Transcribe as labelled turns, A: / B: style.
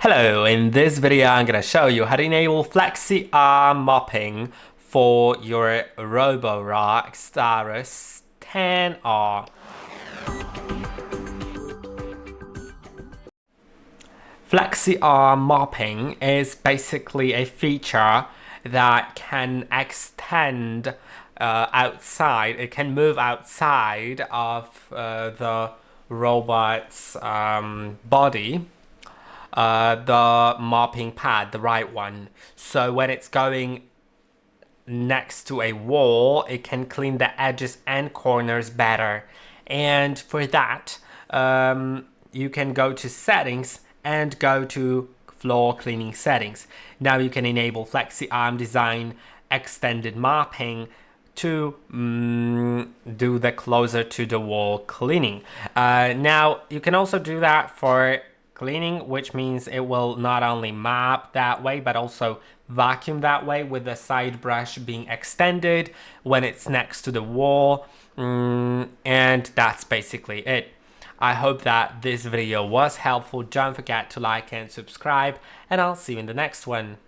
A: Hello, in this video I'm going to show you how to enable FlexiArm Mopping for your ROBOROCK Saros 10R. FlexiArm Mopping is basically a feature that can extend outside. It can move outside of the robot's body. The mopping pad, the right one. So when it's going next to a wall, it can clean the edges and corners better. And for that, you can go to settings and go to floor cleaning settings. Now you can enable FlexiArm Design Extended Mopping to do the closer to the wall cleaning. Now you can also do that for cleaning, which means it will not only mop that way but also vacuum that way, with the side brush being extended when it's next to the wall. And that's basically it. I hope that this video was helpful. Don't forget to like and subscribe, and I'll see you in the next one.